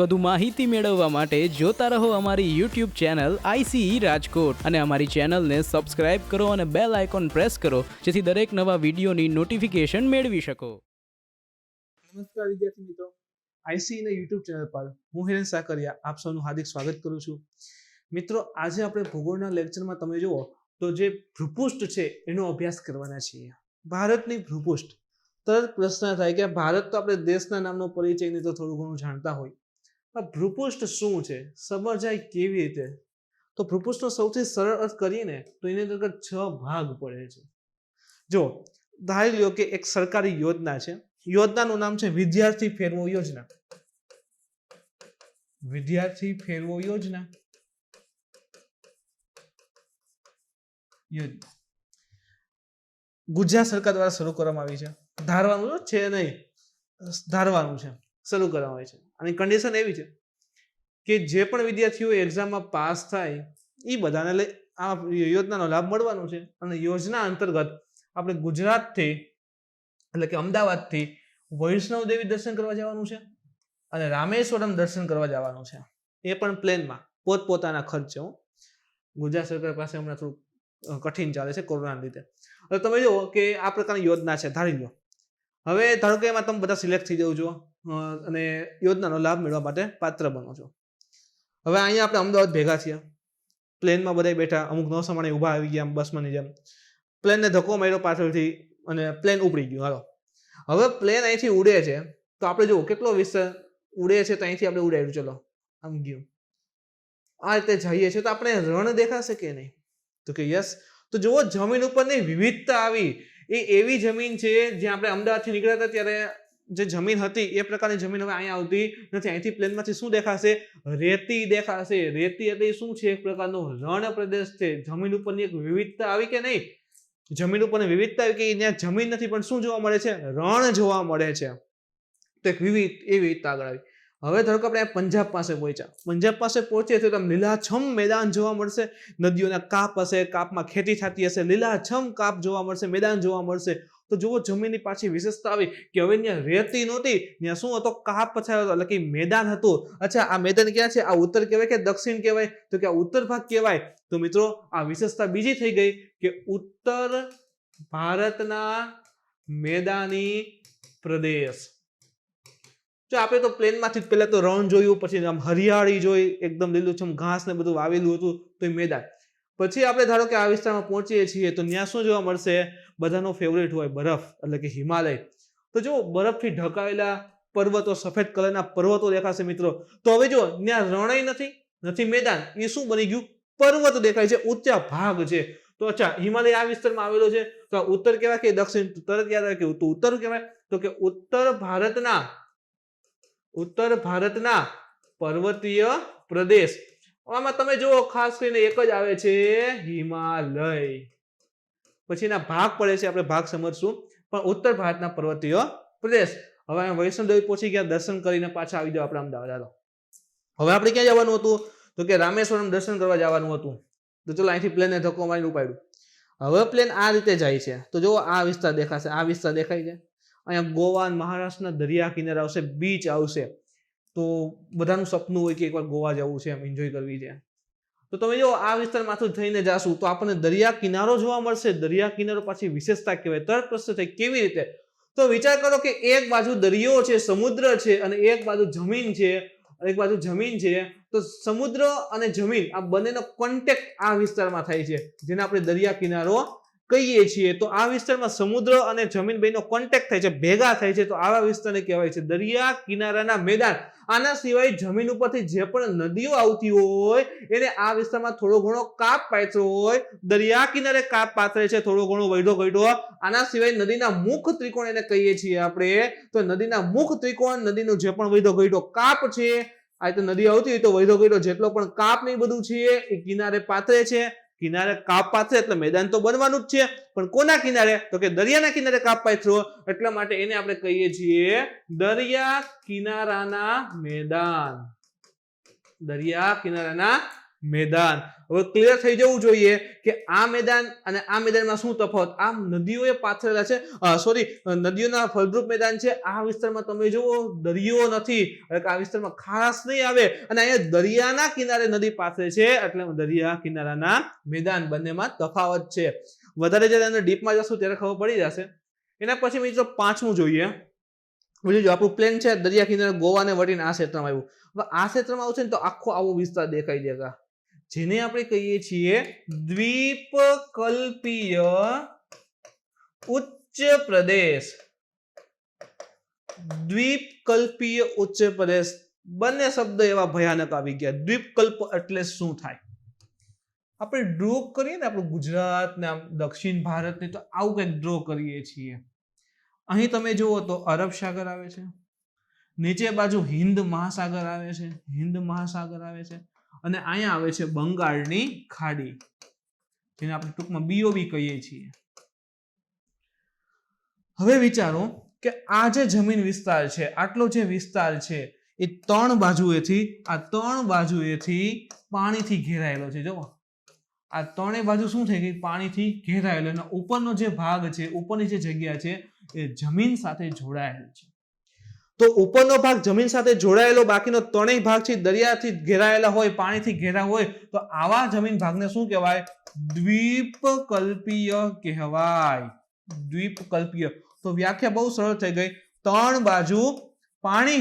વધુ માહિતી મેળવવા માટે જોતા રહો અમારી YouTube ચેનલ ICE રાજકોટ અને અમારી ચેનલને સબસ્ક્રાઇબ કરો અને બેલ આઇકોન પ્રેસ કરો જેથી દરેક નવા વિડીયોની નોટિફિકેશન મેળવી શકો. નમસ્કાર વિદ્યાર્થી મિત્રો, ICE ના YouTube ચેનલ પર હું હિરેન સાકરિયા આપ સૌનું હાર્દિક સ્વાગત કરું છું. મિત્રો, આજે આપણે ભૂગોળના લેક્ચરમાં તમે જુઓ તો જે ભૂપૃષ્ઠ છે એનો અભ્યાસ કરવાના છીએ. ભારતની ભૂપૃષ્ઠ. તરત પ્રશ્ન થાય કે ભારત તો આપણે દેશના નામનો પરિચય ને તો થોડું ઘણું જાણતા હોય, ભૂપૃષ્ઠ શું છે, સમજાય કેવી રીતે? તો ભૂપૃષ્ઠનો સૌથી સરળ અર્થ કરીએ ને તો એની અંદર 6 ભાગ પડે છે. જો ધારી લો કે એક સરકારી યોજના છે, યોજનાનું નામ છે વિદ્યાર્થી ફેરવો યોજના. વિદ્યાર્થી ફેરવો યોજના ગુજરાત સરકાર દ્વારા શરૂ કરવામાં આવી છે. ધારવાનું છે નહીં, ધારવાનું છે, શરૂ કરવામાં આવી છે. અને કન્ડિશન એવી છે કે જે પણ વિદ્યાર્થીઓ એક્ઝામમાં પાસ થાય એ બધાને લઈ આ યોજનાનો લાભ મળવાનો છે. અને યોજના અંતર્ગત આપણે ગુજરાતથી એટલે કે અમદાવાદથી વૈષ્ણવ દેવી દર્શન કરવા જવાનું છે અને રામેશ્વરમ દર્શન કરવા જવાનું છે. એ પણ પ્લેનમાં પોતપોતાના ખર્ચે. ગુજરાત સરકાર પાસે હમણાં થોડું કઠિન ચાલે છે કોરોનાના લીધે. હવે તમે જુઓ કે આ પ્રકારની યોજના છે, ધારી લો. હવે ધારો કે એમાં તમે બધા સિલેક્ટ થઈ જાવ છો અને યોજનાનો લાભ મેળવવા માટે પાત્ર બનો છો. હવે અહીંયા આપણે અમદાવાદ ભેગા થયા, પ્લેનમાં બધા બેઠા, અમુક નો સમયે ઊભા આવી ગયા બસમાંની જેમ. પ્લેનને ધક્કો માર્યો પાછળથી અને પ્લેન ઉપડી ગયું. હાલો, હવે પ્લેન અહીંથી ઉડે છે તો આપણે જુઓ કેટલો વિસ્તાર ઉડે છે, તો અહીંથી આપણે ઉડાડ્યું, ચલો આમ ગયું, આ રીતે જઈએ છીએ તો આપણે રણ દેખાશે કે નહીં? તો કે યસ. તો જુઓ, જમીન ઉપરની વિવિધતા આવી. એ એવી જમીન છે જ્યાં આપણે અમદાવાદથી નીકળ્યા હતા ત્યારે જે જમીન હતી એ પ્રકારની જમીન હવે અહીંયા આવતી નથી. અહીંથી પ્લેનમાંથી શું દેખાશે? રેતી દેખાશે. રેતી એટલે શું છે? એક પ્રકારનો રણ પ્રદેશ છે. જમીન ઉપરની એક વિવિધતા આવી કે નહીં? જમીન ઉપરની વિવિધતા આવી કે ત્યાં જમીન નથી પણ શું જોવા મળે છે? રણ જોવા મળે છે. તો એક વિવિધતા આગળ આવી. હવે ધારો કે આપણે પંજાબ પાસે પહોંચ્યા. પંજાબ પાસે પહોંચીએ તો તમને લીલાછમ મેદાન જોવા મળશે. નદીઓના કાપ હશે, કાપમાં ખેતી થતી હશે, લીલાછમ કાપ જોવા મળશે, મેદાન જોવા મળશે. તો જુઓ, જમીનની પાછી વિશેષતા આવી કે હવે ત્યાં રેતી નહોતી, ત્યાં શું હતો? કાપ પછાયો, એટલે કે મેદાન હતું. અચ્છા, આ મેદાન ક્યાં છે? આ ઉત્તર કહેવાય કે દક્ષિણ કહેવાય? તો કે આ ઉત્તર ભાગ કહેવાય. તો મિત્રો, આ વિશેષતા બીજી થઈ ગઈ કે ઉત્તર ભારતના મેદાની પ્રદેશ. જો આપણે તો પ્લેનમાંથી પહેલા તો રણ જોયું, પછી આમ હરિયાળી જોઈ, એકદમ લીલુંછમ ઘાસ ને બધું વાવેલું હતું, તો એ મેદાન. પછી આપણે ધારો કે આ વિસ્તારમાં પહોંચીએ છીએ તો ત્યાં શું જોવા મળશે? બધાનો ફેવરેટ હોય બરફ, એટલે કે હિમાલય. તો જો બરફથી ઢંકાયેલા પર્વતો, સફેદ કલરના પર્વતો દેખાશે મિત્રો. તો હવે જો ત્યાં રણય નથી મેદાન, એ શું બની ગયું? પર્વત દેખાય છે, ઊંચા ભાગ છે. તો અચ્છા, હિમાલય આ વિસ્તારમાં આવેલો છે તો ઉત્તર કહેવાય કે દક્ષિણ? તરત યાદ આવે કે ઉત્તર કહેવાય. તો કે ઉત્તર ભારતના પર્વતીય પ્રદેશ. આમાં તમે જુઓ, ખાસ કરીને એક જ આવે છે, હિમાલય. પછીના ભાગ પડે છે, આપણે ભાગ સમજશું. પણ ઉત્તર ભારતના પર્વતીય પ્રદેશ. હવે વૈષ્ણોદેવી પહોંચી ગયા, દર્શન કરીને પાછા આવી જાવ આપણે અમદાવાદ. હાલો, હવે આપણે ક્યાં જવાનું હતું? તો કે રામેશ્વરમ દર્શન કરવા જવાનું હતું. તો ચલો, અહીંથી પ્લેનને ધક્કો મારીને ઉપાડ્યું. હવે પ્લેન આ રીતે જાય છે તો જુઓ, આ વિસ્તાર દેખાશે, આ વિસ્તાર દેખાય છે. અહીંયા ગોવા, મહારાષ્ટ્રના દરિયા કિનારા આવશે, બીચ આવશે. તો બધાનું સપનું હોય કે એકવાર ગોવા જવું છે, એમ એન્જોય કરવી છે. તો તમે જો આ વિસ્તારમાંથી થઈને જાશું તો આપણને દરિયા કિનારો જોવા મળશે. દરિયા કિનારો પાછી વિશેષતા કહેવાય. તરત પ્રશ્ન થાય કેવી રીતે? તો વિચાર કરો કે એક બાજુ દરિયો છે, સમુદ્ર છે, અને એક બાજુ જમીન છે. તો સમુદ્ર અને જમીન આ બંનેનો કોન્ટેક્ટ આ વિસ્તારમાં થાય છે, જેને આપણે દરિયા કિનારો કહીએ છીએ. તો આ વિસ્તારમાં સમુદ્ર અને જમીન બેનો કોન્ટેક્ટ થાય છે, ભેગા થાય છે. તો આવા વિસ્તારને કહેવાય છે દરિયા કિનારાના મેદાન. આના સિવાય જમીન ઉપરથી જે પણ નદીઓ આવતી હોય એને આ વિસ્તારમાં થોડો ઘણો કાપ પાથરો હોય. દરિયા કિનારે કાપ પાથરે છે, થોડો ઘણો વૈઢો. આના સિવાય નદીના મુખ ત્રિકોણ એને કહીએ છીએ આપણે. તો નદીના મુખ ત્રિકોણ, નદીનો જે પણ વૈઢો કાપ છે, આ રીતે નદી આવતી હોય તો વૈઢો જેટલો પણ કાપ ને બધું છે એ કિનારે પાથરે છે. કિનારે કાપ પાથરે એટલે મેદાન તો બનવાનું જ છે, પણ કોના કિનારે? તો કે દરિયાના કિનારે કાપ પાથરો, એટલા માટે એને આપણે કહીએ છીએ દરિયા કિનારાના મેદાન. દરિયા કિનારાના મેદાન. હવે ક્લિયર થઈ જવું જોઈએ કે આ મેદાન અને આ મેદાનમાં શું તફાવત. આ નદીઓએ પાથરેલા છે, નદીઓના ફળદ્રુપ મેદાન છે. આ વિસ્તારમાં તમે જુઓ દરિયો નથી, એટલે કે આ વિસ્તારમાં ખાસ નહીં આવે. અને અહીંયા દરિયાના કિનારે નદી પાથરે છે, એટલે દરિયા કિનારાના મેદાન. બંનેમાં તફાવત છે. વધારે જ્યારે ડીપમાં જશું ત્યારે ખબર પડી જશે. એના પછી મિત્રો પાંચમું જોઈએ. બીજું આપણું પ્લેન છે, દરિયા કિનારે ગોવાને વટીને આ ક્ષેત્રમાં આવ્યું. હવે આ ક્ષેત્રમાં આવશે ને તો આખો આવો વિસ્તાર દેખાઈ દેગા, જેને આપણે કહીએ છીએ દ્વીપકલ્પીય ઉચ્ચ પ્રદેશ. દ્વીપકલ્પીય ઉચ્ચ પ્રદેશ, બંને શબ્દ એવા ભયાનક આવી ગયા. દ્વીપકલ્પ એટલે શું થાય? આપણે ડ્રો કરીએ ને આપણું ગુજરાત ને દક્ષિણ ભારત ને, તો આવું કંઈક ડ્રો કરીએ છીએ. અહીં તમે જુઓ તો અરબ સાગર આવે છે, નીચે બાજુ હિન્દ મહાસાગર આવે છે, અને અહીંયા આવે છે બંગાળની ખાડી, જેને આપણે ટૂંકમાં BOB કહીએ છીએ. હવે વિચારો કે આ જે જમીન વિસ્તાર છે, આટલો જે વિસ્તાર છે, એ ત્રણ બાજુએથી પાણીથી ઘેરાયેલો છે. જો આ ત્રણેય બાજુ શું થઈ ગઈ? પાણીથી ઘેરાયેલો. અને ઉપરનો જે ભાગ છે, ઉપરની જે જગ્યા છે, એ જમીન સાથે જોડાયેલો છે. તો ઉપરનો ભાગ જમીન સાથે જોડાયેલો, બાકીનો ત્રણેય ભાગ છે દરિયાથી ઘેરાયેલા હોય, પાણીથી ઘેરા હોય, તો આવા જમીન ભાગને શું કહેવાય? દ્વીપકલ્પીય કહેવાય. દ્વીપકલ્પીય. તો વ્યાખ્યા બહુ સરળ થઈ ગઈ. ત્રણ બાજુ પાણી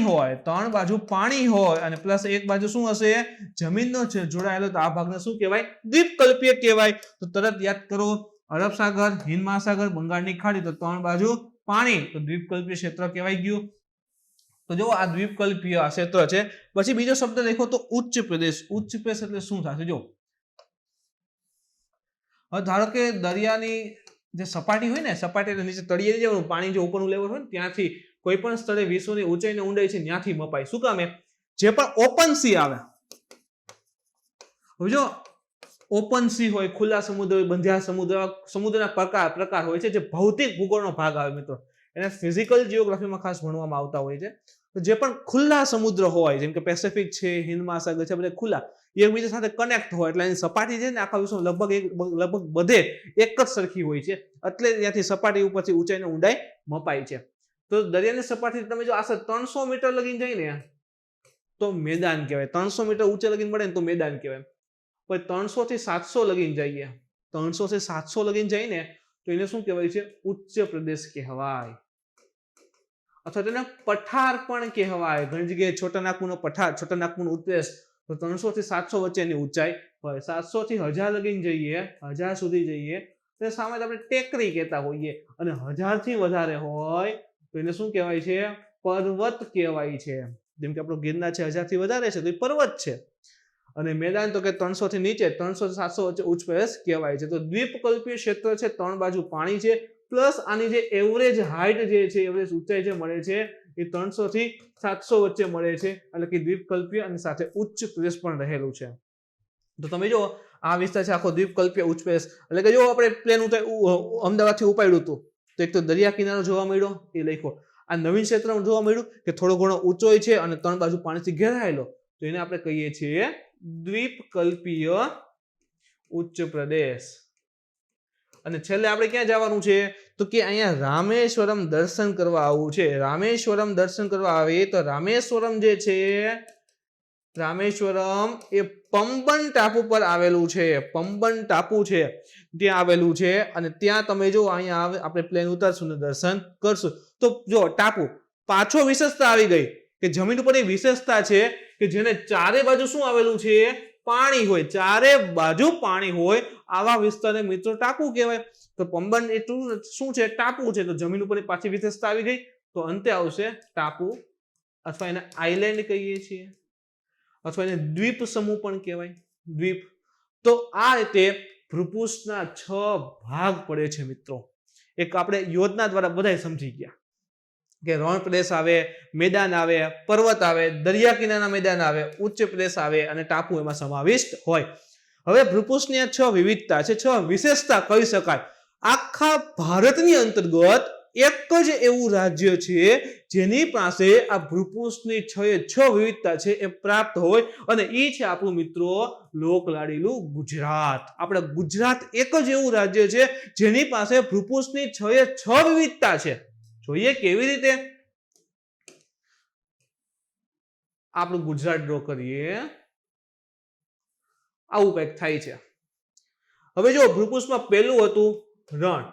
હોય અને પ્લસ એક બાજુ શું હશે? જમીનનો જોડાયેલો, તો આ ભાગને શું કહેવાય? દ્વીપકલ્પીય કહેવાય. તો તરત યાદ કરો, અરબ સાગર, હિન્દ મહાસાગર, બંગાળની ખાડી, તો ત્રણ બાજુ પાણી, તો દ્વીપકલ્પીય ક્ષેત્ર કહેવાય ગયું. તો જો આ દ્વીપકલ્પીય આ ક્ષેત્ર છે. પછી બીજો શબ્દ દેખો તો ઉચ્ચ પ્રદેશ. ઉચ્ચ પ્રદેશ એટલે શું થશે? જો હવે ધારો કે દરિયાની જે સપાટી હોય ને, સપાટી નીચે તળિયે જવાનું પાણી જે ઉપરનું લેવલ હોય ને, ત્યાંથી કોઈ પણ સ્થળે વિશ્વની ઊંચાઈ ને ઊંડાઈ છે ત્યાંથી મપાય. શું કામે? જે પણ ઓપન સી આવે, જો ઓપન સી હોય, ખુલ્લા સમુદ્ર હોય, બંધિયા સમુદ્ર, સમુદ્રના પ્રકાર હોય છે, જે ભૌતિક ભૂગોળનો ભાગ આવે મિત્રો. એને ફિઝિકલ જીઓગ્રાફીમાં ખાસ ભણવામાં આવતા હોય છે. તો જે પણ ખુલ્લા સમુદ્ર હોય, જેમ કે પેસિફિક છે, હિન્દ મહાસાગર છે, બધા ખુલ્લા, એકબીજા સાથે કનેક્ટ હોય, એટલે એની સપાટી છે ને આખા વિશ્વમાં લગભગ બધે એક જ સરખી હોય છે. એટલે ત્યાંથી સપાટી ઉપરથી ઊંચાઈ ને ઊંડાઈ મપાય છે. તો દરિયાની સપાટી તમે જો આશરે 300 મીટર લગીને જાય ને તો મેદાન કહેવાય. 300 મીટર ઊંચે લગીને મળે ને તો મેદાન કહેવાય. પણ 300 થી 700 લગીને જઈએ, 300 થી 700 લગીને જાય ને તો એને શું કહેવાય છે? ઉચ્ચ પ્રદેશ કહેવાય. અથવા તેને પઠાર પણ કહેવાય. ઘણી જગ્યાએ છોટા નાગપુરનો પઠાર, છોટા નાગપુરનો ઉત્તેશ. તો 300 થી 700 વચ્ચેની ઊંચાઈ હોય. 700 થી 1000 લગીને જઈએ, 1000 સુધી જઈએ તો સામે આપણે ટેકરી કહેતા હોઈએ. અને 1000 થી વધારે હોય તો એને શું કહેવાય છે? પર્વત કહેવાય છે. જેમ કે આપણો ગિરનાર છે, 1000 થી વધારે છે તો એ પર્વત છે. અને મેદાન તો કે 300 થી નીચે, 300 થી 700 વચ્ચે ઉચ્ચ પ્રદેશ કહેવાય છે. તો દ્વીપકલ્પીય ક્ષેત્ર છે, ત્રણ બાજુ પાણી છે, પ્લસ આની જે એવરેજ હાઈટ જે છે, એવરેજ ઊંચાઈ જે મળે છે એ 300 થી 700 વચ્ચે મળે છે. એટલે કે દ્વીપકલ્પીય અને સાથે ઉચ્ચ પ્રદેશ પણ રહેલું છે. તો તમે જો આ વિસ્તાર છે આખો દ્વીપકલ્પીય ઉચ્ચ પ્રદેશ. એટલે કે જો આપણે પ્લેન અમદાવાદથી ઉપાડ્યું હતું તો એક તો દરિયા કિનારો જોવા મળ્યો, એ લખ્યો. આ નવીન ક્ષેત્રમાં જોવા મળ્યું કે થોડો ઘણો ઊંચો છે અને ત્રણ બાજુ પાણીથી ઘેરાયેલો, તો એને આપણે કહીએ છીએ દ્વીપકલ્પીય ઉચ્ચ પ્રદેશ. અને છેલ્લે આપણે ક્યાં જવાનું છે? તો કે અહીંયા રામેશ્વરમ દર્શન કરવા આવવું છે. રામેશ્વરમ દર્શન કરવા આવે તો રામેશ્વરમ જે છે, રામેશ્વરમ એ પંબન ટાપુ પર આવેલું છે. પંબન ટાપુ છે ત્યાં આવેલું છે. અને ત્યાં તમે જો અહીંયા આપણે પ્લેન ઉતારશું ને દર્શન કરશું તો જો ટાપુ પાછો વિશેષતા આવી ગઈ કે જમીન ઉપર એ વિશેષતા છે કે જેને ચારે બાજુ શું આવેલું છે? પાણી હોય. ચારે બાજુ પાણી હોય આવા વિસ્તારને મિત્રો ટાપુ કહેવાય. તો પંબન એટલું શું છે? ટાપુ છે. તો જમીન ઉપર પાછી વિશેષતા આવી ગઈ તો અંતે આવશે ટાપુ, અથવા એને આઇલેન્ડ કહીએ છીએ, અથવા એને દ્વીપ સમૂહ પણ કહેવાય. દ્વીપ. તો આ રીતે ભૂપૃષ્ઠના 6 ભાગ પડે છે મિત્રો. એક આપણે યોજના દ્વારા બધા સમજી ગયા કે રણ પ્રદેશ આવે, મેદાન આવે, પર્વત આવે, દરિયા કિનારાના મેદાન આવે, ઉચ્ચ પ્રદેશ આવે અને ટાપુ એમાં સમાવિષ્ટ હોય. હવે ભૂપૃષ્ઠની આ 6 વિવિધતા છે, 6 વિશેષતા કહી શકાય. આખા ભારતની અંતર્ગત એક જ એવું રાજ્ય છે જેની પાસે આ ભૂપૃષ્ઠની 6 વિવિધતા છે એ પ્રાપ્ત હોય, અને એ છે આપણું મિત્રો લોકલાડીલું ગુજરાત. આપણા ગુજરાત એક જ એવું રાજ્ય છે જેની પાસે ભૂપૃષ્ઠની 6 વિવિધતા છે. જોઈએ કેવી રીતે. આપણું ગુજરાત ડ્રો કરીએ. આવું કંઈક થાય છે. હવે જો ભૂપૃષ્ઠમાં પહેલું હતું રણ.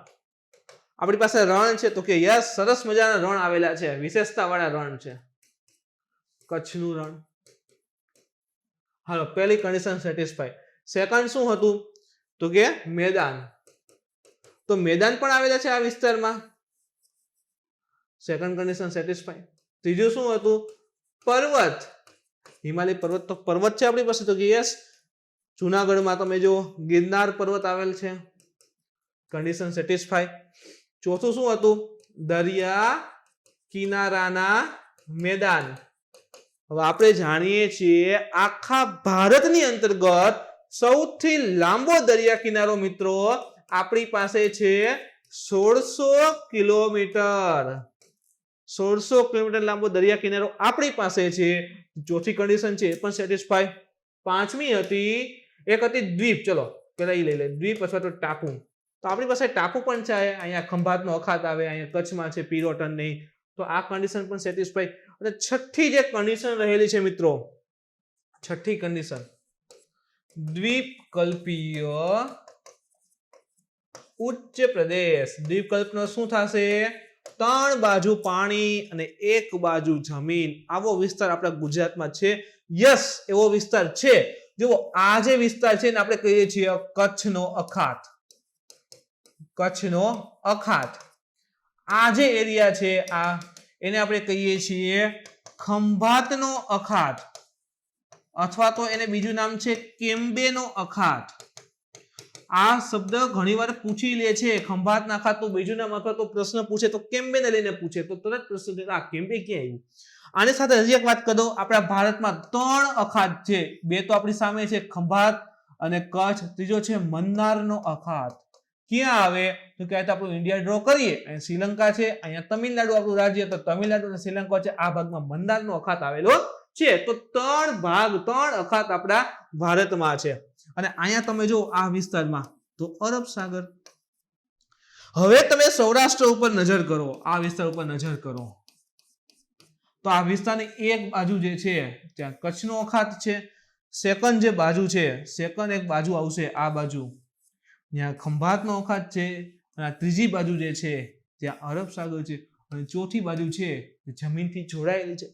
આપણી પાસે રણ છે તો કે યસ, સરસ મજાના રણ આવેલા છે, વિશેષતા વાળા રણ છે. કચ્છનું રણ. હાલો, પહેલી કન્ડિશન સેટિસ્ફાય. સેકન્ડ શું હતું તો કે મેદાન. તો મેદાન પણ આવેલા છે આ વિસ્તારમાં. Second condition satisfy. ત્રીજું શું હતું? પર્વત. હિમાલય પર્વત. તો પર્વત છે આપણી પાસે તો કે યસ, જુનાગઢમાં તમે જો ગિરનાર પર્વત આવેલ છે. Condition satisfy. ચોથું શું હતું? દરિયા કિનારાના મેદાન. હવે આપણે જાણીએ છીએ આખા ભારતની અંતર્ગત સૌથી લાંબો દરિયા કિનારો મિત્રો આપણી પાસે છે 1600 કિલોમીટર. 1600 કિલોમીટર લાંબો દરિયા કિનારો આપણી પાસે છે. ચોથી કન્ડિશન છે એ પણ સેટિસ્ફાય. પાંચમી હતી, એક હતી દ્વીપ. ચલો પેલા એ લઈ લે, દ્વીપ અથવા તો ટાપુ. તો આપણી પાસે ટાપુ પણ છે. અહીંયા ખંભાતનો અખાત આવે, અહીંયા કચ્છમાં છે પિરોટન નહીં. તો આ કન્ડિશન પણ સેટિસ્ફાય. અને છઠ્ઠી જે કન્ડિશન રહેલી છે મિત્રો, છઠ્ઠી કન્ડિશન દ્વીપકલ્પીય ઉચ્ચ પ્રદેશ. દ્વીપકલ્પનો શું થશે? 3 બાજુ પાણી અને 1 બાજુ જમીન. આવો વિસ્તાર આપણા ગુજરાતમાં છે. યસ, એવો વિસ્તાર છે. જુઓ, આ જે વિસ્તાર છે ને આપણે કહીએ છીએ કચ્છનો અખાત. કચ્છનો અખાત. આ જે એરિયા છે આ, એને આપણે કહીએ છીએ ખંભાતનો અખાત, અથવા તો એને બીજું નામ છે કેમ્બેનો અખાત. આ શબ્દ ઘણીવાર પૂછી લે છે. ખંભાતના અખાતનું બીજું નામ અથવા તો પ્રશ્ન પૂછે તો કેમ્બેને લઈને પૂછે તો તરત પ્રશ્ન છે આ કેમ્બે ક્યાં આવ્યું. આની સાથે હજી એક વાત કરી દઉં, આપણા ભારતમાં 3 અખાત છે. 2 તો આપણી સામે છે, ખંભાત અને કચ્છ. ત્રીજો છે મન્નારનો અખાત. ક્યાં આવે તો કે આપણું ઇન્ડિયા ડ્રો કરીએ, અહીં શ્રીલંકા છે, અહીંયા તમિલનાડુ આપણું રાજ્ય, તો તમિલનાડુ અને શ્રીલંકા છે. આ ભાગમાં મન્નારનો અખાત આવેલો છે. તો 3 અખાત આપણા ભારતમાં છે. અને અહીંયા તમે જો આ વિસ્તારમાં તો અરબ સાગર. હવે તમે સૌરાષ્ટ્ર ઉપર નજર કરો, આ વિસ્તાર ઉપર નજર કરો તો આ વિસ્તારની એક બાજુ જે છે ત્યાં કચ્છનો અખાત છે. સેકન્ડ જે બાજુ છે, સેકન્ડ એક બાજુ આવશે આ બાજુ, ત્યાં ખંભાતનો અખાત છે. અને આ ત્રીજી બાજુ જે છે ત્યાં અરબ સાગર છે. અને ચોથી બાજુ છે જમીનથી જોડાયેલી છે.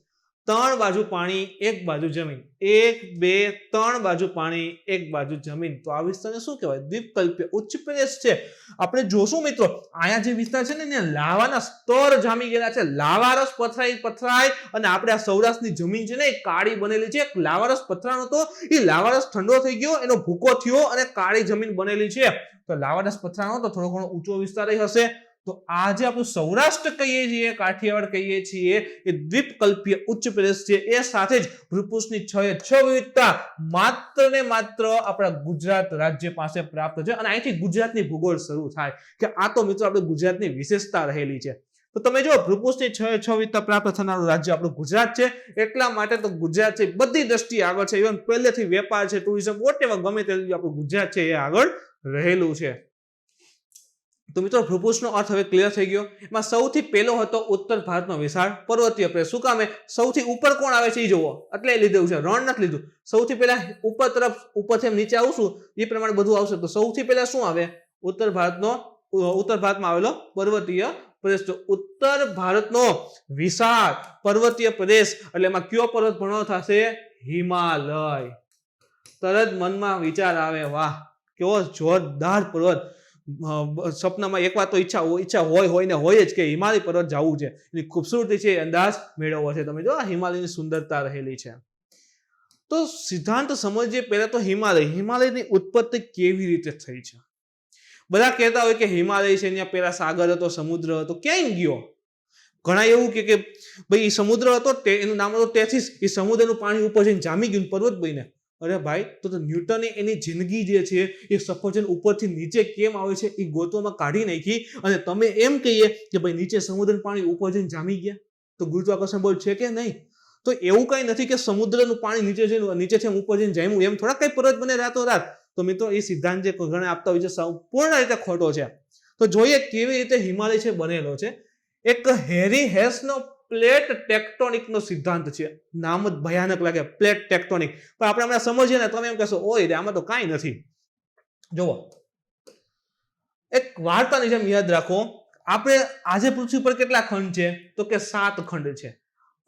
3 બાજુ પાણી, 1 બાજુ જમીન. 1 2 3 બાજુ પાણી, 1 બાજુ જમીન. તો આ વિસ્તારને શું કહેવાય? દ્વીપકલ્પીય ઉચ્ચ પ્રદેશ છે. આપણે જોશું મિત્રો, અહીંયા જે વિસ્તાર છે ને લાવાના સ્તર જામી ગયેલા છે. લાવારસ પથરાય અને આપણે આ સૌરાષ્ટ્રની જમીન છે ને એ કાળી બનેલી છે. લાવારસ પથરાનો તો એ લાવારસ ઠંડો થઈ ગયો, એનો ભૂકો થયો અને કાળી જમીન બનેલી છે. તો લાવારસ પથરાનો તો થોડો ઘણો ઊંચો વિસ્તાર હશે. તો આ જે આપણું સૌરાષ્ટ્ર કહીએ છીએ, કાઠિયાવાડ કહીએ છીએ, એ દ્વીપકલ્પીય ઉચ્ચ પ્રદેશ છે. એ સાથે જ ભૂપૃષ્ઠની 6 વિવિધતા માત્ર ને માત્ર આપણા ગુજરાત રાજ્ય પાસે પ્રાપ્ત છે. અને અહીંથી ગુજરાતની ભૂગોળ શરૂ થાય કે આ તો મિત્રો આપણે ગુજરાતની વિશેષતા રહેલી છે. તો તમે જો ભૂપૃષ્ઠની 6 વિવિધતા પ્રાપ્ત થનારું રાજ્ય આપણું ગુજરાત છે. એટલા માટે તો ગુજરાત છે બધી દ્રષ્ટિએ આગળ છે. ઇવન પહેલેથી વેપાર છે, ટુરિઝમ, વોટેવર ગમે તે આપણું ગુજરાત છે એ આગળ રહેલું છે. તો મિત્રો ભૂપૃષ્ઠનો અર્થ હવે ક્લિયર થઈ ગયો. એમાં સૌથી પહેલો હતો ઉત્તર ભારતનો વિશાળ પર્વતીય પ્રદેશ. શું કામે? સૌથી ઉપર કોણ આવે છે એ જોવો, એટલે લીધું છે, રણ નથી લીધું. સૌથી પહેલા ઉપર તરફ, ઉપરથી નીચે આવશું એ પ્રમાણે બધું આવશે. તો સૌથી પહેલા શું આવે? ઉત્તર ભારતમાં આવેલો પર્વતીય પ્રદેશ. તો ઉત્તર ભારતનો વિશાળ પર્વતીય પ્રદેશ એટલે એમાં કયો પર્વત ભણવાનો થશે? હિમાલય. તરત મનમાં વિચાર આવે, વાહ કેવો જોરદાર પર્વત. સપનામાં એક વાર તો ઈચ્છા હોય ને હોય જ કે હિમાલય પર્વત જવું છે, એની ખૂબસૂરતી છે અંદાજ મેળવવો છે. તમે જો હિમાલયની સુંદરતા રહેલી છે. તો સિદ્ધાંત સમજીએ પહેલા તો હિમાલયની ઉત્પત્તિ કેવી રીતે થઈ છે. બધા કહેતા હોય કે હિમાલય છે ત્યાં પહેલા સાગર હતો, સમુદ્ર હતો, ક્યાંય ગયો. ઘણા એવું કે ભાઈ સમુદ્ર હતો, એનું નામ હતું ટેથીસ. એ સમુદ્રનું પાણી ઉપર જઈને જામી ગયું, પર્વત બનીને. અરે ભાઈ, તો ન્યૂટને એની જિંદગી જે છે એ સફરજન ઉપરથી નીચે કેમ આવે છે એ ગોતવામાં કાઢી નાખી, અને તમે એમ કહીએ કે ભાઈ નીચે સમુદ્રનું પાણી ઉપર જઈને જામી ગયા, તો ગુરુત્વાકર્ષણ બળ છે કે નહીં? તો એવું કઈ નથી કે સમુદ્રનું પાણી નીચે ઉપર જઈને જામ્યું, એમ થોડા કઈ પરત બને રાતોરાત. તો મિત્રો એ સિદ્ધાંત જે ઘણા આપતા હોય છે સંપૂર્ણ રીતે ખોટો છે. તો જોઈએ કેવી રીતે હિમાલય છે બનેલો છે. એક હેરી હેસનો પ્લેટ ટેક્ટોનિકનો સિદ્ધાંત છે. નામ જ ભયાનક લાગે, પ્લેટ ટેક્ટોનિક, પણ આપણે હમણાં સમજીએ ને તમે એમ કહેશો ઓય આમાં તો કાંઈ નથી. જુઓ, એક વાર્તાની જેમ યાદ રાખો, આપણે આજે પૃથ્વી પર કેટલા ખંડ છે? તો કે 7 ખંડ છે.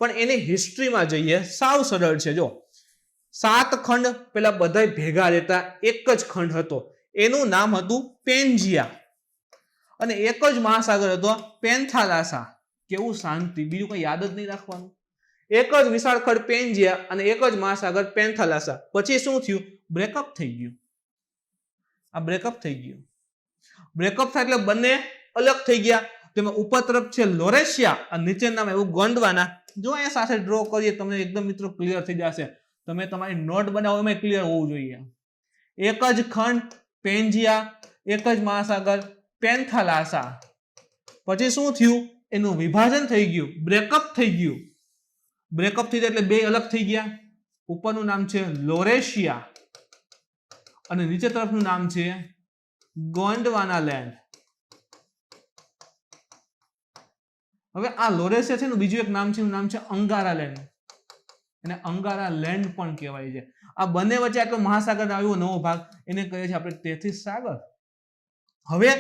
પણ એની હિસ્ટ્રીમાં જઈએ, સાવ સરળ છે. જો 7 ખંડ પેલા બધા ભેગા રહેતા એક જ ખંડ હતો, એનું નામ હતું પેન્જિયા, અને એક જ મહાસાગર હતો પેન્થાલાસા. કેવું શાંતિ, બીજું કઈ યાદ જ નહીં રાખવાનું. એક જ વિશાળ ખંડ પેન્જિયા અને એક જ મહાસાગર પેન્થાલાસા. પછી શું થયું? બ્રેકઅપ થઈ ગયું. આ બ્રેકઅપ થઈ ગયું. બ્રેકઅપ થાય એટલે બંને અલગ થઈ ગયા. તેમાં ઉપર તરફ છે લોરેશિયા અને નીચે નામ એવું ગોંડવાના. જો અહીંયા સાથે ડ્રો કરીએ તમને એકદમ મિત્રો ક્લિયર થઈ જશે. તમે તમારી નોટ બનાવો એમાં ક્લિયર હોવું જોઈએ. એક જ ખંડ પેન્જિયા, એક જ મહાસાગર પેન્થાલાસા. પછી શું થયું? એનું વિભાજન થઈ ગયું, બ્રેકઅપ થઈ ગયું. બ્રેકઅપ થઈ જાય એટલે બે અલગ થઈ ગયા. ઉપરનું નામ છે લોરેશિયા અને નીચે તરફનું નામ છે ગોંડવાના લેન્ડ. હવે આ લોરેશિયા છે એનું બીજું એક નામ છે, એનું નામ છે અંગારા લેન્ડ, એને અંગારા લેન્ડ પણ કહેવાય છે. આ બંને વચ્ચે આટલો મહાસાગર આવ્યો નવો ભાગ, એને કહીએ છીએ આપણે તેથીસ સાગર. હવે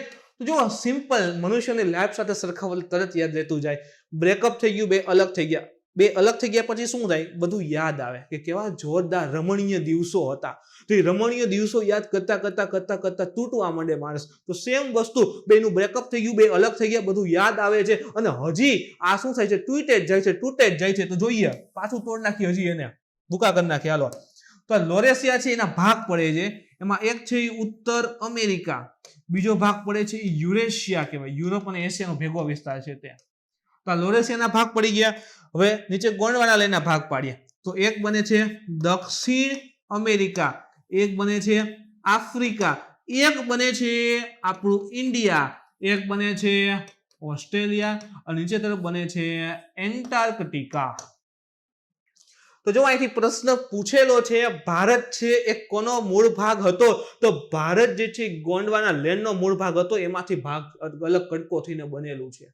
જો સિમ્પલ મનુષ્યની લાઈફ સાથે સરખાવવા તરત યાદ રહેતું જાય. બ્રેકઅપ થઈ ગયું, બે અલગ થઈ ગયા. બે અલગ થઈ ગયા પછી શું થાય? બધું યાદ આવે કે કેવા જોરદાર રમણીય દિવસો હતા. તો એ રમણીય દિવસો યાદ કરતા કરતા કરતા કરતા તૂટવા માંડે માણસ. તો સેમ વસ્તુ, બેનું બ્રેકઅપ થઈ ગયું, બે અલગ થઈ ગયા, બધું યાદ આવે છે, અને હજી આ શું થાય છે? તૂટે જ જાય છે, તૂટે જ જાય છે. તો જોઈએ, પાછું તોડ નાખી, હજી એને ભૂકા કરી નાખી. હાલો, તો લોરેશિયા છે એના ભાગ પડે છે. એમાં એક છે ઉત્તર અમેરિકા, બીજો ભાગ પડે છે યુરેશિયા કહેવાય, યુરોપ અને એશિયાનો ભેગો વિસ્તાર છે તે. તો લોરેશિયાના ભાગ પડી ગયા. હવે નીચે ગોંડવાના લેન્ડના ભાગ પાડીએ તો એક બને છે દક્ષિણ અમેરિકા, એક બને છે આફ્રિકા, એક બને છે આપણું ઇન્ડિયા, એક બને છે ઓસ્ટ્રેલિયા અને નીચે તરફ બને છે એન્ટાર્કટિકા. તો જો અહીંથી પ્રશ્ન પૂછેલો છે ભારત છે એ કોનો મૂળ ભાગ હતો? તો ભારત જે છે ગોંડવાના લેન્ડનો મૂળ ભાગ હતો, એમાંથી ભાગ અલગ કટકો થઈને બનેલું છે.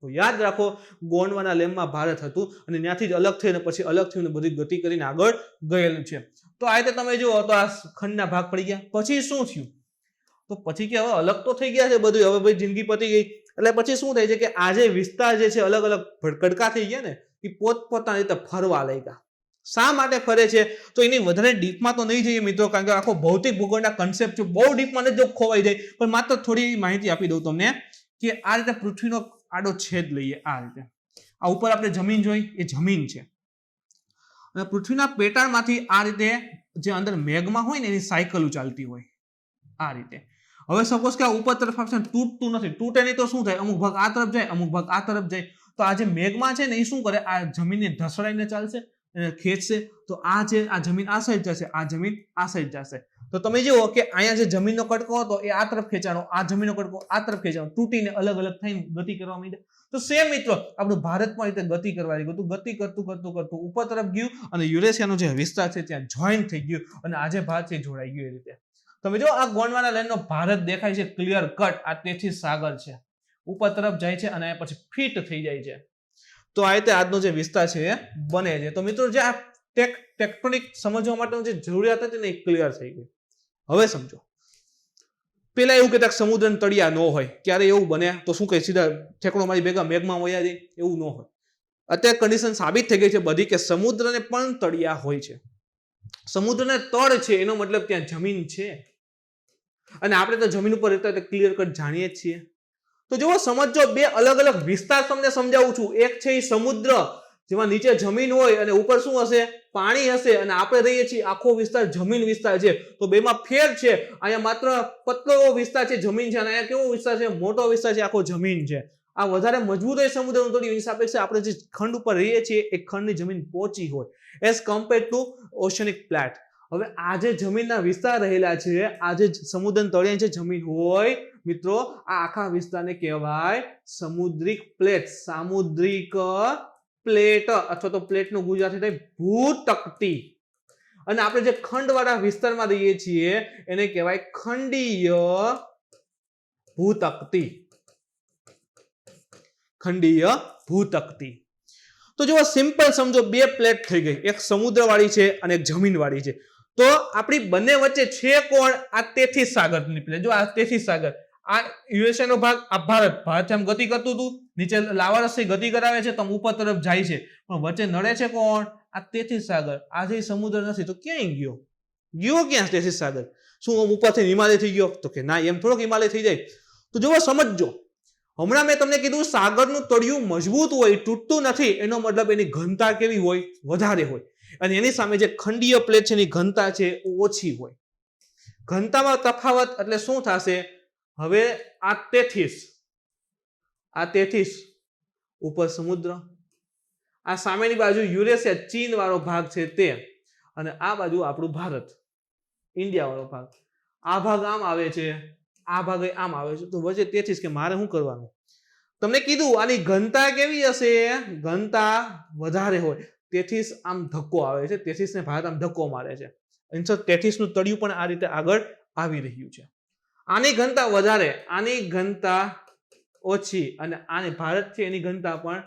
તો યાદ રાખો, ગોંડવાના લેન્ડમાં ભારત હતું અને ત્યાંથી જ અલગ થઈને પછી અલગ થઈને બધી ગતિ કરીને આગળ ગયેલું છે. તો આ રીતે તમે જુઓ તો આ ખંડના ભાગ પડી ગયા. પછી શું થયું? તો પછી કે હવે અલગ તો થઈ ગયા છે બધું, હવે ભાઈ જિંદગી પતી ગઈ. એટલે પછી શું થાય છે કે આ જે વિસ્તાર જે છે અલગ અલગ કડકા થઈ ગયા ને, એ પોતપોતાની રીતે ફરવા લાગ્યા. શા માટે ફરે છે? તો એની વધારે ડીપમાં તો નહીં જઈએ મિત્રો, કારણ કે આખો ભૌતિક ભૂગોળના કન્સેપ્ટ છે, બહુ ડીપમાં જો ખોવાઈ જાય. પણ માત્ર થોડી માહિતી આપી દઉં તમને કે આ રીતે પૃથ્વીનો આડો છેદ લઈએ. આ રીતે આ ઉપર આપણે જમીન જોઈ, એ જમીન છે, અને પૃથ્વીના પેટાળમાંથી આ રીતે જે અંદર મેઘમાં હોય ને એની સાયકલ ચાલતી હોય આ રીતે. હવે સપોઝ કે આ ઉપર તરફ આપશે, તૂટતું નથી, તૂટે નહીં તો શું થાય? અમુક ભાગ આ તરફ જાય, અમુક ભાગ આ તરફ જાય. તો આ જે મેઘમાં છે ને એ શું કરે? આ જમીનને ધસડાઈને ચાલશે, ખેંચશે. તો આ જે આ જમીન આ સાઈડ જશે, આ જમીન આ સાઈડ જશે. તો તમે જુઓ કે અહીંયા જે જમીનનો કટકો હતો એ આ તરફ ખેંચાણો, આ જમીનનો કટકો આ તરફ ખેંચાણો, તૂટીને અલગ અલગ થઈને ગતિ કરવા માંડ્યા. તો સેમ મિત્રો આપણું ભારત પણ રીતે ગતિ કરવા લાગ્યું. ગતિ કરતું કરતું કરતું ઉપર તરફ ગયું અને યુરેશિયાનો જે વિસ્તાર છે ત્યાં જોઈન થઈ ગયું અને આજે ભારત છે જોડાઈ ગયું. એ રીતે તમે જો આ ગોંડવાના લેન્ડનો ભારત દેખાય છે ક્લિયર કટ. આ તેથી સાગર છે, ઉપર તરફ જાય છે અને પછી ફિટ થઈ જાય છે. તો આ રીતે આજનો જે વિસ્તાર છે એ બને છે. તો મિત્રો જે આ ટેક્ટોનિક સમજવા માટેની જે જરૂરિયાત હતી ને એ ક્લિયર થઈ ગઈ. હવે સમજો, પેલા એવું કહેતા સમુદ્રના તળિયા ન હોય, ક્યારે એવું બને તો શું કહે સીધા ઠેકડો મારી ભેગા મેઘમાં વયા જાય, એવું ન હોય. અત્યારે કન્ડિશન સાબિત થઈ ગઈ છે બધી કે સમુદ્રને પણ તળિયા હોય છે. સમુદ્રને તળ છે એનો મતલબ ત્યાં જમીન છે, અને આપણે તો જમીન ઉપર રહેતા ક્લિયર કટ જાણીએ જ છીએ. તો જુઓ સમજો, બે અલગ અલગ વિસ્તાર તમને સમજાવું છું. એક છે એ સમુદ્ર જેમાં નીચે જમીન હોય અને ઉપર શું હશે? પાણી હશે, અને આપણે રહીએ છીએ આખો વિસ્તાર જમીન વિસ્તાર છે. તો બેમાં ફેર છે. અહીંયા માત્ર પતલો વિસ્તાર છે, જમીન છે, અને અહીંયા કેવો વિસ્તાર છે? મોટો વિસ્તાર છે, આખો જમીન છે. આ વધારે મજબૂત હોય સમુદ્રનું તળિયું, એની સાપેક્ષે આપણે જે ખંડ ઉપર રહીએ છીએ એ ખંડની જમીન પહોંચી હોય એઝ કમ્પેર ટુ ઓશનિક પ્લેટ. હવે આ જે જમીનના વિસ્તાર રહેલા છે, આ જે સમુદ્ર તળિયે જે જમીન હોય મિત્રો, આ આખા વિસ્તારને કહેવાય સમુદ્રિક પ્લેટ. સામુદ્રિક પ્લેટ અથવા તો પ્લેટનું ગુજરાતી થાય ભૂતકતી. અને આપણે જે ખંડવાળા વિસ્તારમાં રહીએ છીએ એને કહેવાય ખંડીય ભૂતકતી. ખંડીય ભૂતકતી. તો જો સિમ્પલ સમજો, બે પ્લેટ થઈ ગઈ, એક સમુદ્રવાળી છે અને એક જમીનવાળી છે. તો આપણી બંને વચ્ચે છે કોણ? આ તેથીસ સાગરની પ્લેટ. જો આ તેથીસ સાગર, આ યુએસએ નો ભાગ, આ ભારત. ભારત આમ ગતિ કરતું હતું, નીચે લાવારસથી ગતિ કરાવે છે તો ઉપર તરફ જાય છે, પણ વચ્ચે નડે છે કોણ? આ તેથીસ સાગર. આ જે સમુદ્ર નથી તો ક્યાંય ગયો? ગયો ક્યાં તેથીસ સાગર? શું ઉપરથી હિમાલય થઈ ગયો? તો કે ના, એમ થોડોક હિમાલય થઈ જાય. તો જુઓ, સમજજો, હમણાં મેં તમને કીધું સાગરનું તળિયું મજબૂત હોય, તૂટતું નથી, એનો મતલબ એની ઘનતા કેવી હોય? વધારે હોય. અને એની સામે જે ખંડીય પ્લેટ છે એની ઘનતા છે ઓછી હોય. ઘનતામાં તફાવત એટલે શું થશે? હવે આ તેથીસ ઉપર સમુદ્ર, આ સામેની બાજુ યુરેશિયા ચીન વાળો ભાગ છે તે, અને આ બાજુ આપણું ભારત ઇન્ડિયા વાળો ભાગ. આ ભાગ આમ આવે છે, આ ભાગ આમ આવે છે, તો વચ્ચે તેથીસ કે મારે શું કરવાનું? તમને કીધું આની ઘનતા કેવી હશે? ઘનતા વધારે હોય. તેથીસ આમ ધક્કો આવે છે, તેથીસ ને ભારત આમ ધક્કો મારે છે. તેથીસનું તળિયું પણ આ રીતે આગળ આવી રહ્યું છે. આની ઘનતા વધારે, આની ઘનતા ઓછી, અને આની ભારત છે એની ઘનતા પણ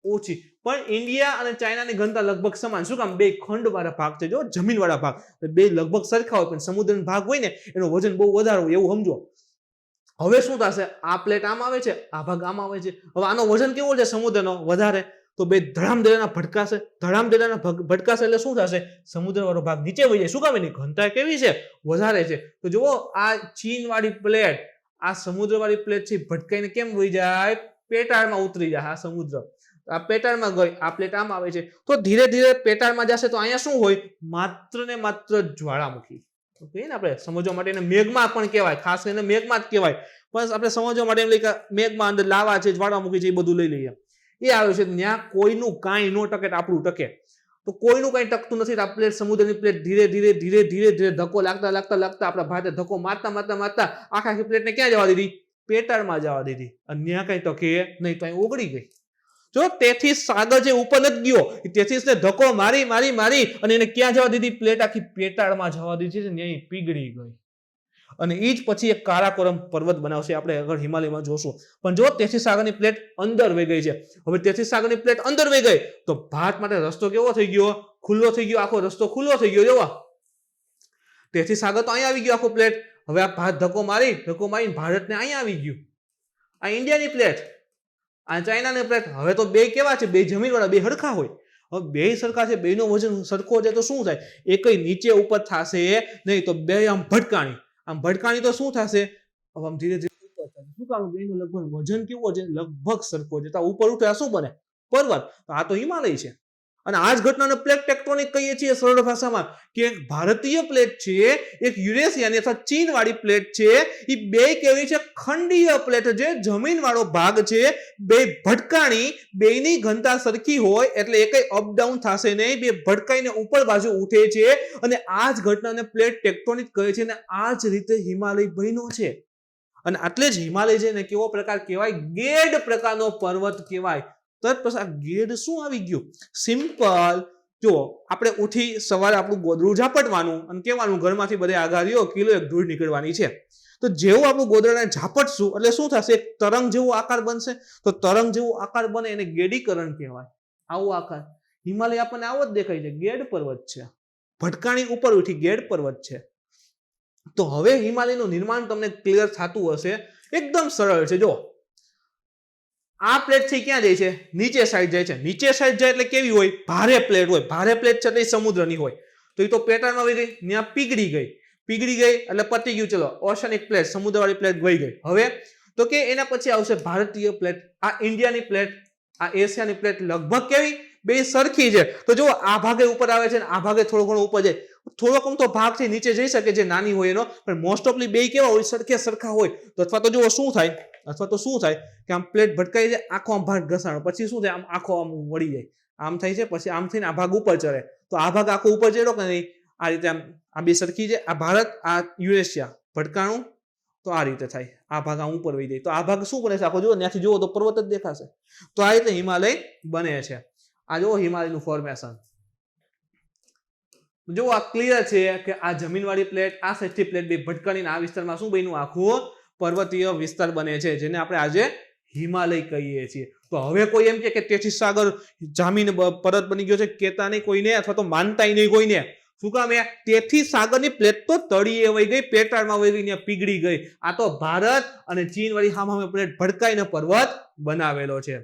ઓછી. પણ ઇન્ડિયા અને ચાઇનાની ઘનતા લગભગ સમાન. શું કામ? બે ખંડ વાળા ભાગ છે, જો જમીન વાળા ભાગ, બે લગભગ સરખા હોય, પણ સમુદ્રનો ભાગ હોય ને એનું વજન બહુ વધારે હોય, એવું સમજો. હવે શું થશે? આ પ્લેટ આમ આવે છે, આ ભાગ આમ આવે છે. હવે આનો વજન કેવો છે સમુદ્રનો? વધારે. તો બે ધડામધડાના ભટકાશે. ધડામધડાના ભટકાશે એટલે શું થશે? સમુદ્ર વાળો ભાગ નીચે વહી જાય. શું કામ? એની ઘનતા કેવી છે? વધારે છે. તો જુઓ, આ ચીન વાળી પ્લેટ, આ સમુદ્ર વાળી પ્લેટ છે, ભટકાઈને કેમ વહી જાય? પેટાળમાં ઉતરી જાય. આ સમુદ્ર આ પેટાળમાં ગઈ, આ પ્લેટ આમ આવે છે, તો ધીરે ધીરે પેટાળમાં જશે. તો અહીંયા શું હોય? માત્ર ને માત્ર જ્વાળામુખી. ને આપણે સમજવા માટે એને મેઘમાં પણ કહેવાય, ખાસ કરીને મેઘમાં જ કહેવાય. બસ આપણે સમજવા માટે એમ લઈએ કે મેઘમાં અંદર લાવા છે, જ્વાળામુખી છે, એ બધું લઈ લઈએ. એ આવે છે, ત્યાં કોઈનું કાંઈ ન ટકે, આપણું ટકે. તો કોઈનું કાંઈ ટકતું નથી. આ પ્લેટ, સમુદ્રની પ્લેટ ધીરે ધીરે ધીરે ધીરે ધીરે ધક્કો લાગતા લાગતા લાગતા આપણા ભારતે ધક્કો મારતા મારતા મારતા આખા પ્લેટને ક્યાં જવા દીધી? પેટાળમાં જવા દીધી. અને ત્યાં કઈ ટકે નહીં, તો અહીં ઓગળી ગઈ. જો તેથીસ સાગર જે ઉપર નથી ગયો, તેથીસને ધક્કો મારી મારી મારી અને એને ક્યાં જવા દીધી? પ્લેટ આખી પેટાળમાં જવા દીધી છે, ત્યાં પીગળી ગઈ. અને એ જ પછી એક કારાકોરમ પર્વત બનાવશે, આપણે આગળ હિમાલયમાં જોશું. પણ જો તેથીસ સાગરની પ્લેટ અંદર વહી ગઈ છે. હવે તેથીસ સાગરની પ્લેટ અંદર વહી ગઈ તો ભારત માટે રસ્તો કેવો થઈ ગયો? ખુલ્લો થઈ ગયો. આખો રસ્તો ખુલ્લો થઈ ગયો. જોવા, તેથીસ સાગર તો અહીંયા આવી ગયો આખો પ્લેટ. હવે આ ભારત ધક્કો મારીને ભારતને અહીંયા આવી ગયું. આ ઇન્ડિયાની પ્લેટ, આ ચાઇનાની પ્લેટ. હવે તો બે કેવા છે? બે જમીન વાળા, બે હરખા હોય. હવે બે સરખા છે, બેનો વજન સરખો છે, તો શું થાય? એકય નીચે ઉપર થશે નહીં, તો બે આમ ભટકાણી તો શું થશે? હવે આમ ધીરે ધીરે ઉપર થશે. શું કામ? બેનું લગભગ વજન કેવો છે? લગભગ સરખો છે. તો ઉપર ઉઠે શું બને? પર્વત. તો આ તો હિમાલય છે. અને આ જ ઘટનાને પ્લેટ ટેક્ટોનિક કહીએ છીએ સરળ ભાષામાં, કે એક ભારતીય પ્લેટ છે, એક યુરેશિયાની અથવા ચીન વાળી પ્લેટ છે. એ બે કેવી છે? ખંડીય પ્લેટ, જે જમીન વાળો ભાગ છે, બે ભટકાણી, બેની ઘનતા સરખી હોય એટલે એકય અપડાઉન થશે નહીં, બે ભટકાઈને ઉપર બાજુ ઉઠે છે. અને આ જ ઘટનાને પ્લેટ ટેક્ટોનિક કહે છે. અને આ જ રીતે હિમાલય બન્યો છે. અને એટલે જ હિમાલય છે ને કેવો પ્રકાર કહેવાય? ગેડ પ્રકારનો પર્વત કહેવાય. તત્પશ્ચાત આ ગેડ શું આવી ગયું? સિમ્પલ. જો આપણે ઉઠી સવારે આપણું ગોદડું ઝાપટવાનું અને કહેવાનું ઘરમાંથી બધે આઘારીઓ કિલો એક ધૂળ નીકળવાની છે. તો જેવું આપણું ગોદડાને ઝાપટશું એટલે શું થશે? એક તરંગ જેવો આકાર બનશે. તો તરંગ જેવો આકાર બને એને ગેડીકરણ કહેવાય. આવો આકાર હિમાલય આપણને આવો જ દેખાય છે, ગેડ પર્વત છે. ભટકાણી ઉપર ઉઠી ગેડ પર્વત છે. તો હવે હિમાલયનું નિર્માણ તમને ક્લિયર થતું હશે. એકદમ સરળ છે. જો આ પ્લેટ થી ક્યાં જાય છે? નીચે સાઈડ જાય છે. નીચે સાઈડ જાય એટલે કેવી હોય? ભારે પ્લેટ હોય. ભારે પ્લેટ છે એટલે સમુદ્રની હોય. તો એ તો પેટાળમાં વહી ગઈ, ત્યાં પીગળી ગઈ એટલે પતી ગયું. ચલો, ઓશનિક પ્લેટ, સમુદ્રવાળી પ્લેટ વહી ગઈ. હવે તો કે એના પછી આવશે ભારતીય પ્લેટ, આ ઇન્ડિયાની પ્લેટ, આ એશિયાની પ્લેટ. લગભગ કેવી? બે સરખી છે. તો જો આ ભાગે ઉપર આવે છે ને આ ભાગે થોડો ઘણો ઉપર જાય. થોડોક તો ભાગથી નીચે જઈ શકે જે નાની હોય એનો, પણ મોસ્ટ ઓફલી બે કેવા હોય? સરખા હોય. તો અથવા તો જુઓ શું થાય કે આમ પ્લેટ ભટકાઈ જાય, આખો આમ ભાગ ઘસાણો, પછી શું થાય? આમ આખો આમ વળી જાય, આમ થાય છે, પછી આમ થઈને આ ભાગ ઉપર ચડે. તો આ ભાગ આખો ઉપર ચડ્યો કે નહીં? આ રીતે આ બે સરખી છે, આ ભારત આ યુરેશિયા ભટકાણું તો આ રીતે થાય, આ ભાગ આ ઉપર વહી જાય તો આ ભાગ શું બને છે આખો જુઓ, ત્યાંથી જુઓ તો પર્વત જ દેખાશે. તો આ રીતે હિમાલય બને છે. આ જુઓ હિમાલયનું ફોર્મેશન, જો આ ક્લિયર છે કે આ જમીનવાળી પ્લેટ આ સાઈડથી પ્લેટ બે ભટકાણીને આ વિસ્તારમાં શું બન્યું, આખું પર્વતીય વિસ્તાર બને છે જેને આપણે આજે હિમાલય કહીએ છીએ. તો હવે કોઈ એમ કે તેથી સાગર જામીન પરત બની ગયો છે કેતા નહીં કોઈને, અથવા તો માનતા નહીં કોઈને. શું કામ? તેથી સાગરની પ્લેટ તો તળિયે વહી ગઈ, પેટાળમાં વહી ગઈ, પીગળી ગઈ. આ તો ભારત અને ચીન વાળી સામે પ્લેટ ભડકાઈને પર્વત બનાવેલો છે.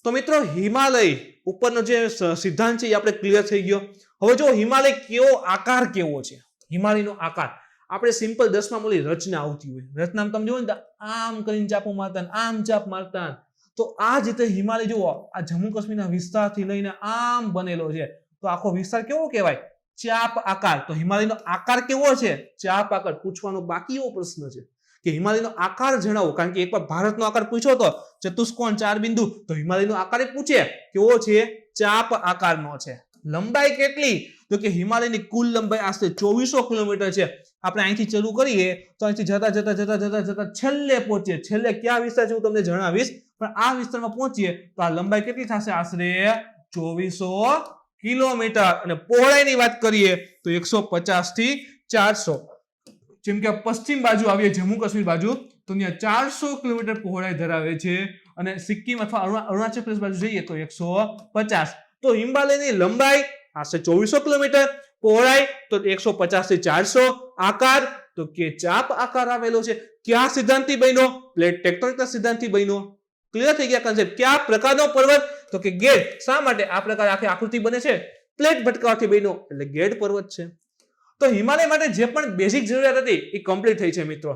તો મિત્રો હિમાલય ઉપરનો જે સિદ્ધાંત છે એ આપણે ક્લિયર થઈ ગયો. હવે જો હિમાલય કેવો આકાર કેવો છે, હિમાલયનો આકાર આપણે સિમ્પલ 10મા મૂલી રચના આવતી હોય, રચનામાં તમે જુઓ ને આમ કરીને ચાપો મારતા, આમ ચાપ મારતા, તો આ જ રીતે હિમાલય જુઓ આ જમ્મુ કાશ્મીરના વિસ્તારથી લઈને આમ બનેલો છે. તો આખો વિસ્તાર કેવો કહેવાય? ચાપ આકાર. તો હિમાલયનો આકાર કેવો છે? ચાપ આકાર. પૂછવાનો બાકી એવો પ્રશ્ન છે કે હિમાલયનો આકાર જણાવો, કારણ કે એકવાર ભારતનો આકાર પૂછ્યો તો ચતુષ્કોણ 4 બિંદુ, તો હિમાલયનો આકાર એ પૂછે કેવો છે? ચાપ આકારનો છે. લંબાઈ કેટલી? તો કે હિમાલયની કુલ લંબાઈ આશરે 2400 કિલોમીટર છે. આપણે અહીંથી શરૂ કરીએ તો અહીંથી જતા જતા જતા જતા જતા છેલ્લે પહોંચીએ, છેલ્લે ક્યાં વિસ્તાર છે હું તમને જણાવીશ, પણ આ વિસ્તારમાં પહોંચીએ તો આ લંબાઈ કેટલી થશે? આશરે 2400 કિલોમીટર. અને પહોળાઈની વાત કરીએ તો 150 થી 400. જેમ કે પશ્ચિમ બાજુ આવીએ જમ્મુ કાશ્મીર બાજુ તો ત્યાં 400 કિલોમીટર પહોળાઈ ધરાવે છે, અને સિક્કિમ અથવા અરુણાચલ પ્રદેશ બાજુ જઈએ તો 150. તો હિમાલયની લંબાઈ આશરે 2400 કિલોમીટર, પહોળાઈ તો 150 થી 400, આકાર તો કે ચાપ આકાર આવેલો છે. કયા સિદ્ધાંતથી બન્યો? પ્લેટ ટેક્ટોનિકના સિદ્ધાંતથી બન્યો. ક્લિયર થઈ ગયા કન્સેપ્ટ. કયા પ્રકારનો પર્વત? તો કે ગેડ. શા માટે આ પ્રકાર આખી આકૃતિ બને છે? પ્લેટ ભટકાવાથી બન્યો એટલે ગેડ પર્વત છે. તો હિમાલય માટે જે પણ બેઝિક જરૂરિયાત હતી એ કમ્પ્લીટ થઈ છે મિત્રો.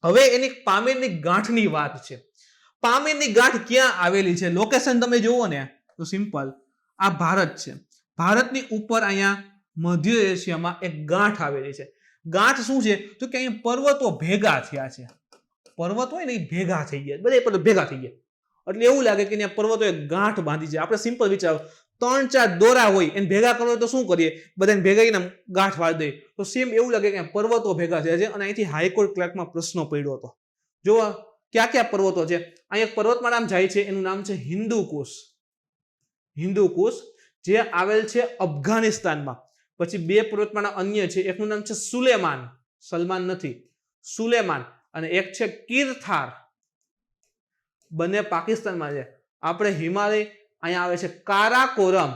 હવે એની પામીરની ગાંઠની વાત છે. પામીરની ગાંઠ ક્યાં આવેલી છે? લોકેશન તમે જુઓ ને તો સિમ્પલ, આ ભારત છે, ભારતની ઉપર અહીંયા મધ્ય એશિયામાં એક ગાંઠ આવેલી છે. ગાંઠ શું છે? તો કે અહીંયા પર્વતો ભેગા થયા છે. પર્વત હોય ને એ ભેગા થઈ ગયા, બધા પર્વતો ભેગા થઈ ગયા એટલે એવું લાગે કે ત્યાં પર્વતો એક ગાંઠ બાંધી છે. આપણે સિમ્પલ વિચારો, 3-4 દોરા હોય એને ભેગા કરવા તો શું કરીએ? બધાને ભેગા કરીને ગાંઠ વાળી દઈએ. તો સેમ એવું લાગે કે પર્વતો ભેગા થયા છે. અને અહીંથી હાઈકોર્ટ ક્લાર્કમાં પ્રશ્ન પડ્યો હતો. જો ક્યાં ક્યાં પર્વતો છે? અહીં એક પર્વતમાળા નામ જાય છે, એનું નામ છે હિન્દુકુશ. હિન્દુકુશ જે આવેલ છે અફઘાનિસ્તાનમાં. પછી 2 પર્વતમાળા અન્ય છે, એકનું નામ છે સુલેમાન, સલમાન નથી, સુલેમાન, અને એક છે કિરથાર, બંને પાકિસ્તાનમાં છે. આપણે હિમાલય અહીંયા આવે છે કારાકોરમ.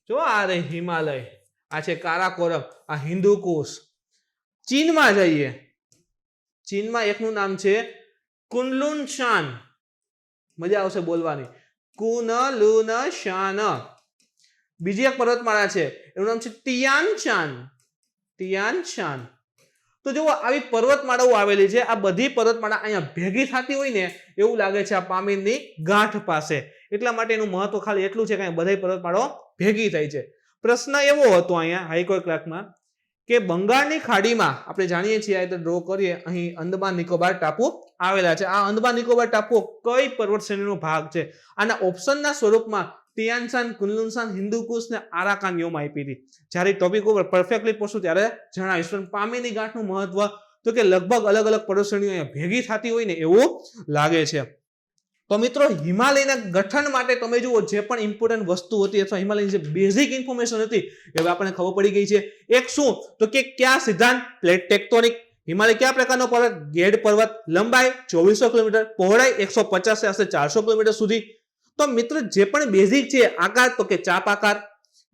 જો આ રે હિમાલય, આ છે કારાકોરમ, આ હિન્દુકુશ. ચીનમાં જઈએ, ચીનમાં એકનું નામ છે કુનલુન-શાન. મજા આવશે બોલવાની, કુનલુન-શાન. બીજી એક પર્વતમાળા છે એનું નામ છે તિયાન-શાન. તિયાન-શાન. તો જો આવી પર્વતમાળાઓ આવેલી છે. આ બધી પર્વતમાળા અહીંયા ભેગી થતી હોય ને એવું લાગે છે આ પામીરની ગાંઠ પાસે. એટલા માટે એનું મહત્વ ખાલી એટલું છે કે બધી પર્વતમાળાઓ ભેગી થઈ છે. પ્રશ્ન એવો હતો અહીંયા હાઈકોર્ટ ક્લાર્કમાં કે બંગાળની ખાડીમાં આપણે જાણીએ છીએ, આ ડ્રો કરીએ, અહીં અંદમાન નિકોબાર ટાપુ આવેલા છે. આ અંદમાન નિકોબાર ટાપુ કઈ પર્વત શ્રેણીનો ભાગ છે? આના ઓપ્શનના સ્વરૂપમાં તિયાન-શાન, કુનલુન-શાન, હિન્દુકુશ ને આરાકાન યોમ આપી હતી. જ્યારે ટોપિક ઉપર પરફેક્ટલી પહોંચું ત્યારે જણાવીશ. પણ પામીની ગાંઠનું મહત્વ તો કે લગભગ અલગ અલગ પર્વત શ્રેણીઓ અહીંયા ભેગી થતી હોય ને એવું લાગે છે. તો મિત્રો હિમાલયના ગઠન માટે તમે જુઓ જે પણ ઇમ્પોર્ટન્ટ વસ્તુ હતી અથવા હિમાલયની જે બેઝિક ઇન્ફોર્મેશન હતી એ હવે આપણને ખબર પડી ગઈ છે. એક શું? તો કે કયા સિદ્ધાંત? Plate tectonic. હિમાલય કયા પ્રકારનો પર્વત? ગેડ પર્વત. લંબાઈ 2400 કિલોમીટર, પહોળાઈ 150 થી આશરે 400 કિલોમીટર સુધી. તો મિત્રો જે પણ બેઝિક છે આકાર તો કે ચાપ આકાર.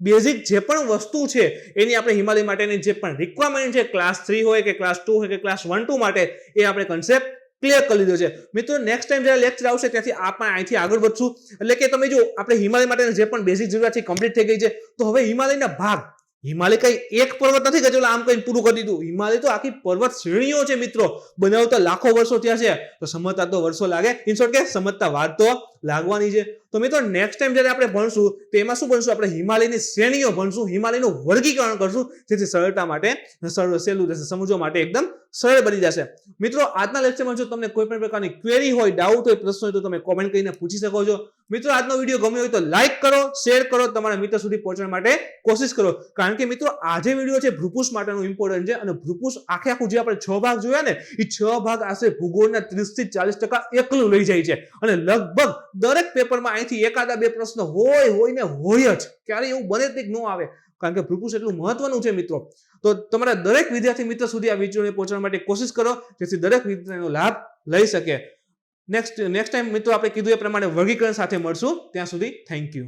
બેઝિક જે પણ વસ્તુ છે એની આપણે હિમાલય માટેની જે પણ રિક્વાયરમેન્ટ છે, ક્લાસ 3 હોય કે ક્લાસ 2 હોય કે ક્લાસ 1-2 માટે, એ આપણે કન્સેપ્ટ ક્લિયર કરી લીધો છે. મિત્રો નેક્સ્ટ ટાઈમ જ્યારે લેક્ચર આવશે ત્યાંથી આપણે અહીંથી આગળ વધશું. એટલે કે તમે જો આપણે હિમાલય માટેની જે પણ બેઝિક જરૂરિયાત છે કમ્પ્લીટ થઈ ગઈ છે. તો હવે હિમાલયના ભાગ, હિમાલય કઈ એક પર્વત નથી કે ચલો આમ કઈ પૂરું કરી દીધું. હિમાલય તો આખી પર્વત શ્રેણીઓ છે મિત્રો. બનાવતા લાખો વર્ષો થયા છે, તો સમજતા તો વર્ષો લાગે. ઇન શોર્ટ કે સમજતા વાર તો લાગવાની છે. તો મિત્રો નેક્સ્ટ ટાઈમ જ્યારે આપણે ભણશું તો એમાં શું ભણશું? આપણે હિમાલયની શ્રેણીઓ ભણશું, હિમાલયનું વર્ગીકરણ કરશું, જેથી સરળતા માટે સહેલું જશે, સમજવા માટે એકદમ સરળ બની જશે. મિત્રો આજના લેક્ચરમાં જો તમને કોઈ પણ પ્રકારની ક્વેરી હોય, ડાઉટ હોય, પ્રશ્ન હોય તો તમે કોમેન્ટ કરીને પૂછી શકો છો. મિત્રો આજનો વિડીયો ગમ્યો હોય તો લાઈક કરો, શેર કરો, તમારા મિત્ર સુધી પહોંચવા માટે કોશિશ કરો. કારણ કે મિત્રો આ જે વિડીયો છે ભૂપુષ માટેનું ઇમ્પોર્ટન્ટ છે, અને ભૂપુષ આખું જે આપણે 6 ભાગ જોયા ને, એ 6 ભાગ આશરે ભૂગોળના 30 થી 40% એકલું લઈ જાય છે. અને લગભગ દરેક પેપરમાં અહીંથી એકાદા બે પ્રશ્ન હોય જ. ક્યારે એવું બને જ ન આવે, કારણ કે ભૂપુષ એટલું મહત્વનું છે મિત્રો. તો તમારા દરેક વિદ્યાર્થી મિત્ર સુધી આ વિડીયોને પહોંચવા માટે કોશિશ કરો, જેથી દરેક વિદ્યાર્થીનો લાભ લઈ શકે. નેક્સ્ટ ટાઈમ મિત્રો આપણે કીધું એ પ્રમાણે વર્ગીકરણ સાથે મળશું. ત્યાં સુધી થેન્ક યુ.